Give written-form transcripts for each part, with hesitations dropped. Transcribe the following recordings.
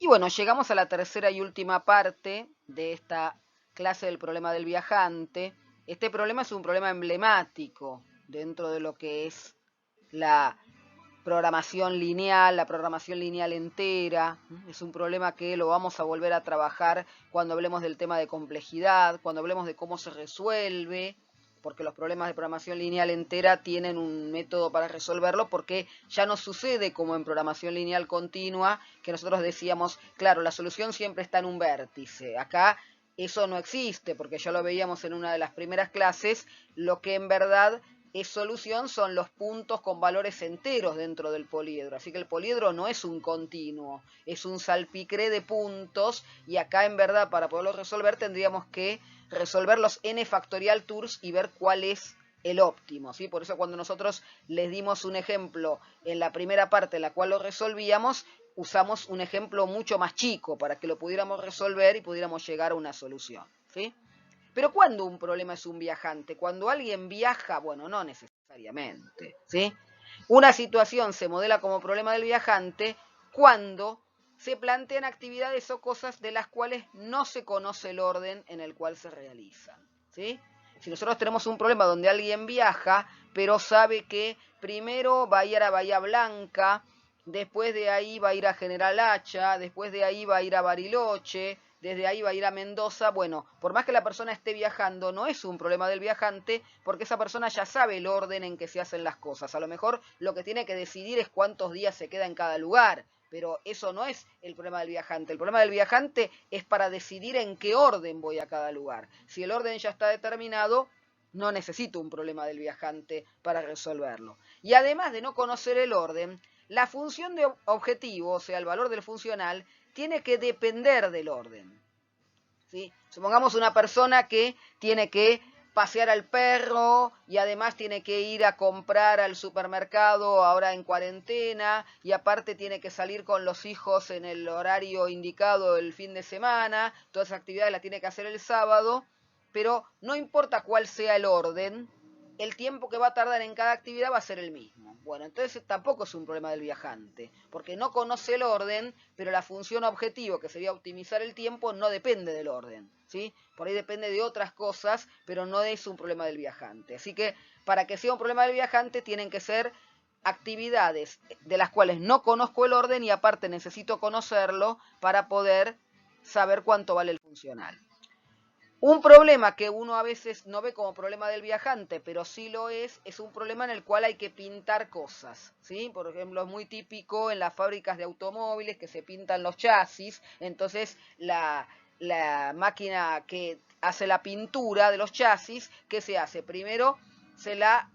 Y bueno, llegamos a la tercera y última parte de esta clase del problema del viajante. Este problema es un problema emblemático dentro de lo que es la la programación lineal entera. Es un problema que lo vamos a volver a trabajar cuando hablemos del tema de complejidad, cuando hablemos de cómo se resuelve, porque los problemas de programación lineal entera tienen un método para resolverlo, porque ya no sucede como en programación lineal continua, que nosotros decíamos, claro, la solución siempre está en un vértice. Acá eso no existe, porque ya lo veíamos en una de las primeras clases, lo que en verdad es solución son los puntos con valores enteros dentro del poliedro. Así que el poliedro no es un continuo, es un salpicré de puntos, y acá en verdad para poderlo resolver tendríamos que resolver los n factorial tours y ver cuál es el óptimo, ¿sí? Por eso cuando nosotros les dimos un ejemplo en la primera parte en la cual lo resolvíamos, usamos un ejemplo mucho más chico para que lo pudiéramos resolver y pudiéramos llegar a una solución, ¿sí? Pero ¿cuándo un problema es un viajante? Cuando alguien viaja, bueno, no necesariamente, ¿sí? Una situación se modela como problema del viajante cuando se plantean actividades o cosas de las cuales no se conoce el orden en el cual se realizan, ¿sí? Si nosotros tenemos un problema donde alguien viaja, pero sabe que primero va a ir a Bahía Blanca, después de ahí va a ir a General Hacha, después de ahí va a ir a Bariloche, desde ahí va a ir a Mendoza, bueno, por más que la persona esté viajando, no es un problema del viajante, porque esa persona ya sabe el orden en que se hacen las cosas. A lo mejor lo que tiene que decidir es cuántos días se queda en cada lugar, pero eso no es el problema del viajante. El problema del viajante es para decidir en qué orden voy a cada lugar. Si el orden ya está determinado, no necesito un problema del viajante para resolverlo. Y además de no conocer el orden, la función de objetivo, o sea, el valor del funcional, tiene que depender del orden, ¿sí? Supongamos una persona que tiene que pasear al perro y además tiene que ir a comprar al supermercado ahora en cuarentena y aparte tiene que salir con los hijos en el horario indicado el fin de semana, todas esas actividades las tiene que hacer el sábado, pero no importa cuál sea el orden, el tiempo que va a tardar en cada actividad va a ser el mismo. Bueno, entonces tampoco es un problema del viajante, porque no conoce el orden, pero la función objetivo, que sería optimizar el tiempo, no depende del orden, ¿sí? Por ahí depende de otras cosas, pero no es un problema del viajante. Así que para que sea un problema del viajante tienen que ser actividades de las cuales no conozco el orden y aparte necesito conocerlo para poder saber cuánto vale el funcional. Un problema que uno a veces no ve como problema del viajante, pero sí lo es un problema en el cual hay que pintar cosas, ¿sí? Por ejemplo, es muy típico en las fábricas de automóviles que se pintan los chasis, entonces la máquina que hace la pintura de los chasis, ¿qué se hace? Primero se la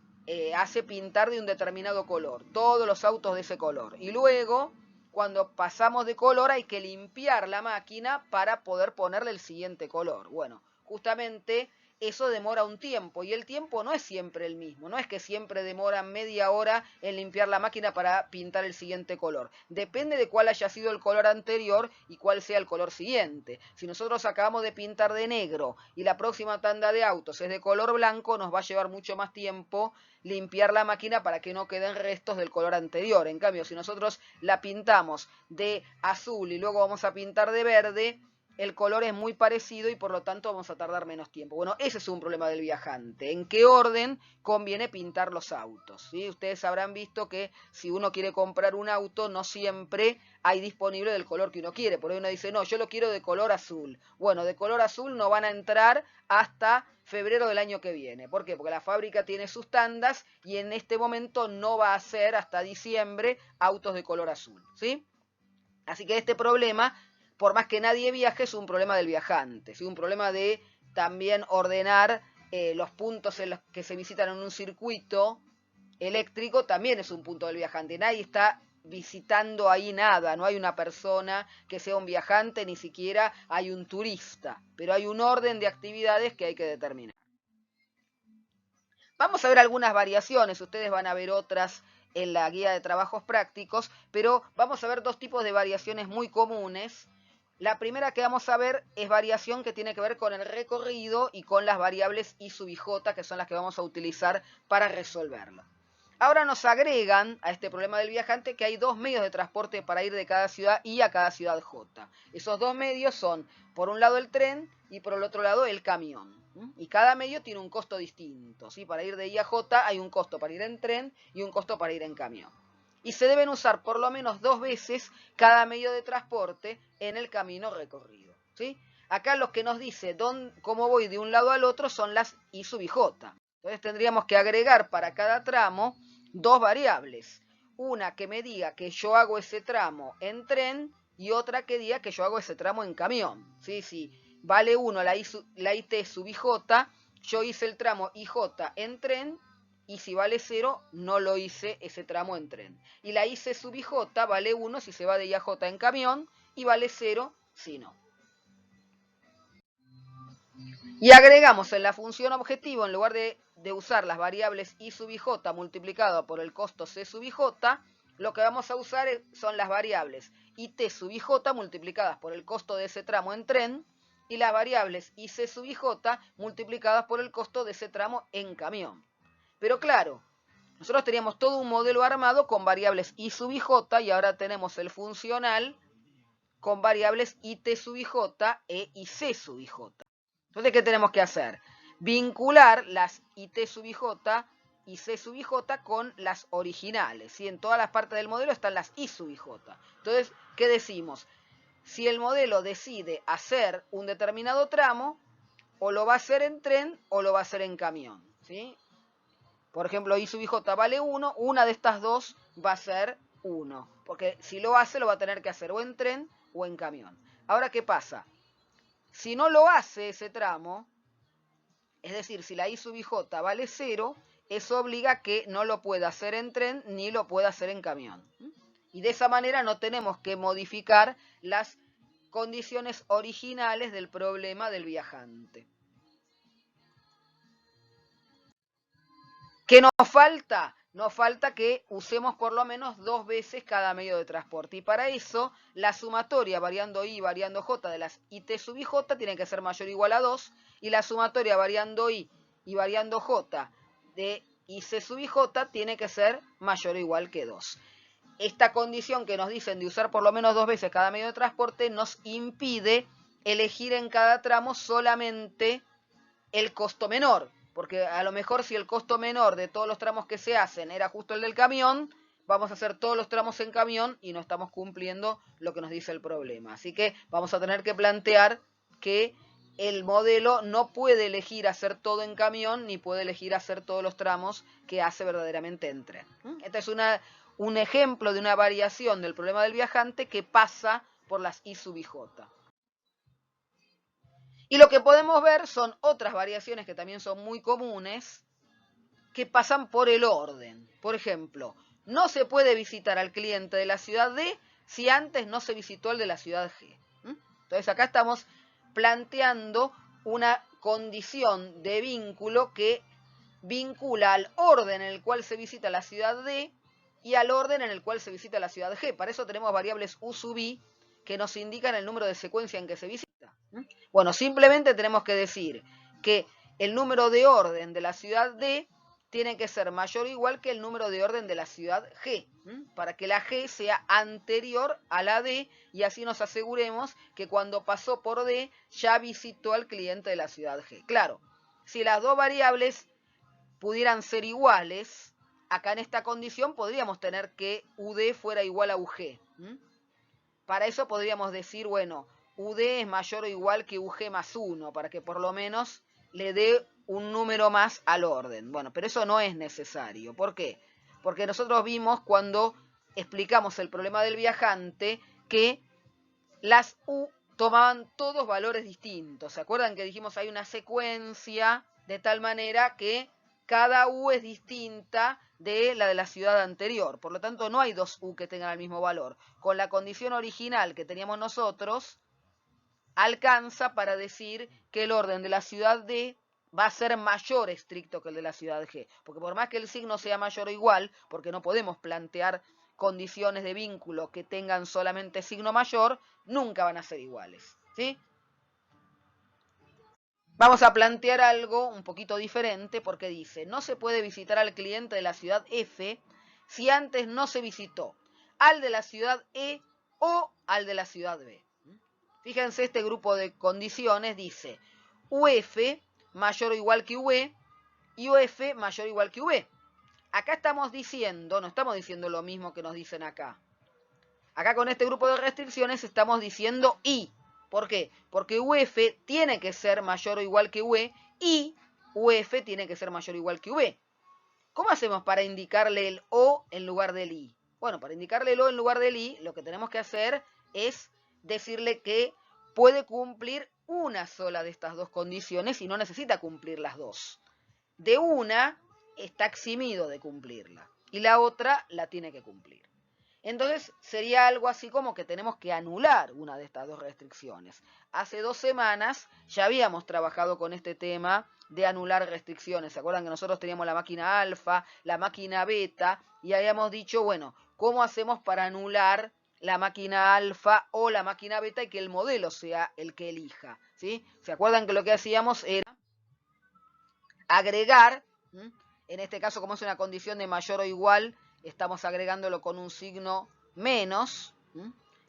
hace pintar de un determinado color, todos los autos de ese color, y luego cuando pasamos de color hay que limpiar la máquina para poder ponerle el siguiente color. Bueno, justamente eso demora un tiempo y el tiempo no es siempre el mismo, no es que siempre demora media hora en limpiar la máquina para pintar el siguiente color. Depende de cuál haya sido el color anterior y cuál sea el color siguiente. Si nosotros acabamos de pintar de negro y la próxima tanda de autos es de color blanco, nos va a llevar mucho más tiempo limpiar la máquina para que no queden restos del color anterior. En cambio, si nosotros la pintamos de azul y luego vamos a pintar de verde, el color es muy parecido y por lo tanto vamos a tardar menos tiempo. Bueno, ese es un problema del viajante. ¿En qué orden conviene pintar los autos? ¿Sí? Ustedes habrán visto que si uno quiere comprar un auto, no siempre hay disponible del color que uno quiere. Por ahí uno dice, no, yo lo quiero de color azul. Bueno, de color azul no van a entrar hasta febrero del año que viene. ¿Por qué? Porque la fábrica tiene sus tandas y en este momento no va a hacer hasta diciembre autos de color azul, ¿sí? Así que este problema, por más que nadie viaje, es un problema del viajante, ¿sí? Un problema de también ordenar los puntos en los que se visitan en un circuito eléctrico, también es un punto del viajante. Nadie está visitando ahí nada, no hay una persona que sea un viajante, ni siquiera hay un turista, pero hay un orden de actividades que hay que determinar. Vamos a ver algunas variaciones, ustedes van a ver otras en la guía de trabajos prácticos, pero vamos a ver dos tipos de variaciones muy comunes. La primera que vamos a ver es variación que tiene que ver con el recorrido y con las variables I sub i j, que son las que vamos a utilizar para resolverlo. Ahora nos agregan a este problema del viajante que hay dos medios de transporte para ir de cada ciudad I a cada ciudad J. Esos dos medios son, por un lado el tren y por el otro lado el camión. Y cada medio tiene un costo distinto. ¿Sí? Para ir de I a J hay un costo para ir en tren y un costo para ir en camión. Y se deben usar por lo menos 2 veces cada medio de transporte en el camino recorrido. ¿Sí? Acá lo que nos dice cómo voy de un lado al otro son las I sub i J. Entonces tendríamos que agregar para cada tramo 2 variables. Una que me diga que yo hago ese tramo en tren y otra que diga que yo hago ese tramo en camión. ¿Sí? Sí. Vale 1 la IT sub IJ, yo hice el tramo IJ en tren y si vale 0 no lo hice ese tramo en tren. Y la IC sub IJ vale 1 si se va de I a J en camión y vale 0 si no. Y agregamos en la función objetivo, en lugar de usar las variables I sub IJ multiplicado por el costo C sub IJ, lo que vamos a usar son las variables IT sub IJ multiplicadas por el costo de ese tramo en tren y las variables IC sub IJ multiplicadas por el costo de ese tramo en camión. Pero claro, nosotros teníamos todo un modelo armado con variables I sub IJ y ahora tenemos el funcional con variables IT sub IJ e IC sub IJ. Entonces, ¿qué tenemos que hacer? Vincular las IT sub IJ y C sub IJ con las originales. ¿Sí? En todas las partes del modelo están las I sub IJ. Entonces, ¿qué decimos? Si el modelo decide hacer un determinado tramo, o lo va a hacer en tren o lo va a hacer en camión. ¿Sí? Por ejemplo, I sub IJ vale 1, una de estas dos va a ser 1. Porque si lo hace, lo va a tener que hacer o en tren o en camión. Ahora, ¿qué pasa? Si no lo hace ese tramo, es decir, si la I sub IJ vale 0, eso obliga a que no lo pueda hacer en tren ni lo pueda hacer en camión. Y de esa manera no tenemos que modificar las condiciones originales del problema del viajante. ¿Qué nos falta? Nos falta que usemos por lo menos 2 veces cada medio de transporte. Y para eso, la sumatoria variando I y variando J de las IT sub IJ tiene que ser mayor o igual a 2. Y la sumatoria variando I y variando J de IC sub IJ tiene que ser mayor o igual que 2. Esta condición que nos dicen de usar por lo menos 2 veces cada medio de transporte nos impide elegir en cada tramo solamente el costo menor. Porque a lo mejor si el costo menor de todos los tramos que se hacen era justo el del camión, vamos a hacer todos los tramos en camión y no estamos cumpliendo lo que nos dice el problema. Así que vamos a tener que plantear que el modelo no puede elegir hacer todo en camión ni puede elegir hacer todos los tramos que hace verdaderamente en tren. Este es un ejemplo de una variación del problema del viajante que pasa por las I sub IJ. Y lo que podemos ver son otras variaciones que también son muy comunes, que pasan por el orden. Por ejemplo, no se puede visitar al cliente de la ciudad D si antes no se visitó el de la ciudad G. Entonces acá estamos planteando una condición de vínculo que vincula al orden en el cual se visita la ciudad D y al orden en el cual se visita la ciudad G. Para eso tenemos variables U sub I que nos indican el número de secuencia en que se visita. Bueno, simplemente tenemos que decir que el número de orden de la ciudad D tiene que ser mayor o igual que el número de orden de la ciudad G, para que la G sea anterior a la D y así nos aseguremos que cuando pasó por D ya visitó al cliente de la ciudad G. Claro, si las dos variables pudieran ser iguales, acá en esta condición podríamos tener que UD fuera igual a UG. Para eso podríamos decir, bueno, UD es mayor o igual que UG más 1, para que por lo menos le dé un número más al orden. Bueno, pero eso no es necesario. ¿Por qué? Porque nosotros vimos cuando explicamos el problema del viajante que las U tomaban todos valores distintos. ¿Se acuerdan que dijimos hay una secuencia de tal manera que cada U es distinta de la ciudad anterior? Por lo tanto, no hay dos U que tengan el mismo valor. Con la condición original que teníamos nosotros, alcanza para decir que el orden de la ciudad D va a ser mayor estricto que el de la ciudad G. Porque por más que el signo sea mayor o igual, porque no podemos plantear condiciones de vínculo que tengan solamente signo mayor, nunca van a ser iguales. ¿Sí? Vamos a plantear algo un poquito diferente porque dice, no se puede visitar al cliente de la ciudad F si antes no se visitó al de la ciudad E o al de la ciudad B. Fíjense, este grupo de condiciones dice UF mayor o igual que UE y UF mayor o igual que UB. Acá estamos diciendo, no estamos diciendo lo mismo que nos dicen acá. Acá con este grupo de restricciones estamos diciendo I. ¿Por qué? Porque UF tiene que ser mayor o igual que UE y UF tiene que ser mayor o igual que UB. ¿Cómo hacemos para indicarle el O en lugar del I? Bueno, para indicarle el O en lugar del I, lo que tenemos que hacer es decirle que puede cumplir una sola de estas dos condiciones y no necesita cumplir las dos. De una está eximido de cumplirla y la otra la tiene que cumplir. Entonces sería algo así como que tenemos que anular una de estas dos restricciones. Hace 2 semanas ya habíamos trabajado con este tema de anular restricciones. ¿Se acuerdan que nosotros teníamos la máquina alfa, la máquina beta y habíamos dicho, bueno, ¿cómo hacemos para anular la máquina alfa o la máquina beta y que el modelo sea el que elija? ¿Sí? ¿Se acuerdan que lo que hacíamos era agregar, en este caso como es una condición de mayor o igual, estamos agregándolo con un signo menos,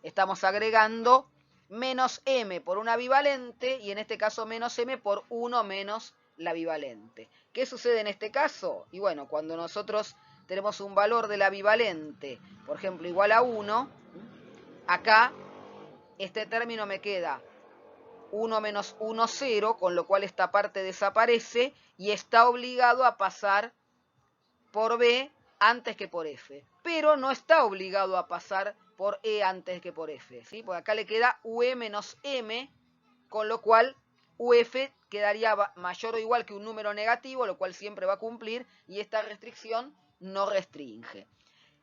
estamos agregando menos m por una bivalente y en este caso menos m por 1 menos la bivalente. ¿Qué sucede en este caso? Y bueno, cuando nosotros tenemos un valor de la bivalente, por ejemplo, igual a 1, acá este término me queda 1 menos 1, 0, con lo cual esta parte desaparece y está obligado a pasar por B antes que por F. Pero no está obligado a pasar por E antes que por F, ¿sí? Porque acá le queda UE menos M, con lo cual UF quedaría mayor o igual que un número negativo, lo cual siempre va a cumplir, y esta restricción no restringe.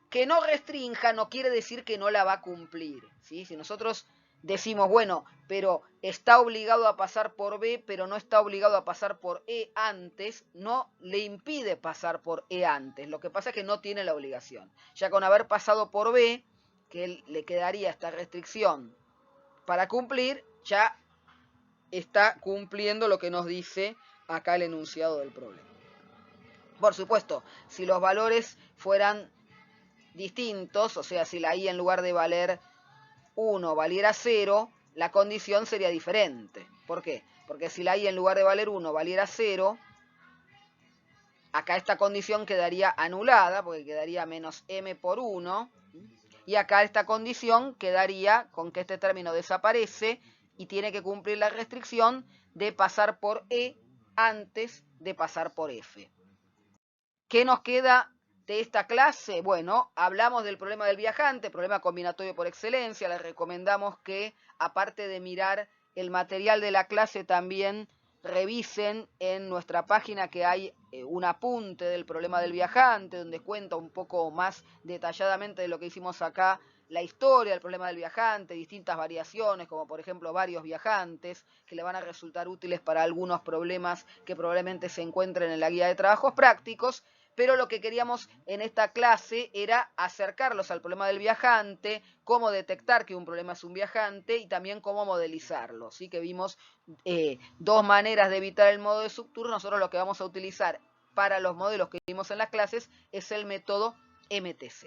Que no restrinja no quiere decir que no la va a cumplir, ¿sí? Si nosotros decimos, bueno, pero está obligado a pasar por B, pero no está obligado a pasar por E antes, no le impide pasar por E antes. Lo que pasa es que no tiene la obligación. Ya con haber pasado por B, que le quedaría esta restricción para cumplir, ya está cumpliendo lo que nos dice acá el enunciado del problema. Por supuesto, si los valores fueran distintos, o sea, si la I en lugar de valer 1 valiera 0, la condición sería diferente. ¿Por qué? Porque si la I en lugar de valer 1 valiera 0, acá esta condición quedaría anulada, porque quedaría menos m por 1, y acá esta condición quedaría con que este término desaparece y tiene que cumplir la restricción de pasar por E antes de pasar por F. ¿Qué nos queda de esta clase? Bueno, hablamos del problema del viajante, problema combinatorio por excelencia. Les recomendamos que, aparte de mirar el material de la clase, también revisen en nuestra página que hay un apunte del problema del viajante, donde cuenta un poco más detalladamente de lo que hicimos acá, la historia del problema del viajante, distintas variaciones, como por ejemplo varios viajantes, que le van a resultar útiles para algunos problemas que probablemente se encuentren en la guía de trabajos prácticos. Pero lo que queríamos en esta clase era acercarlos al problema del viajante, cómo detectar que un problema es un viajante y también cómo modelizarlo. ¿Sí? Que vimos 2 maneras de evitar el modo de subturno. Nosotros lo que vamos a utilizar para los modelos que vimos en las clases es el método MTZ.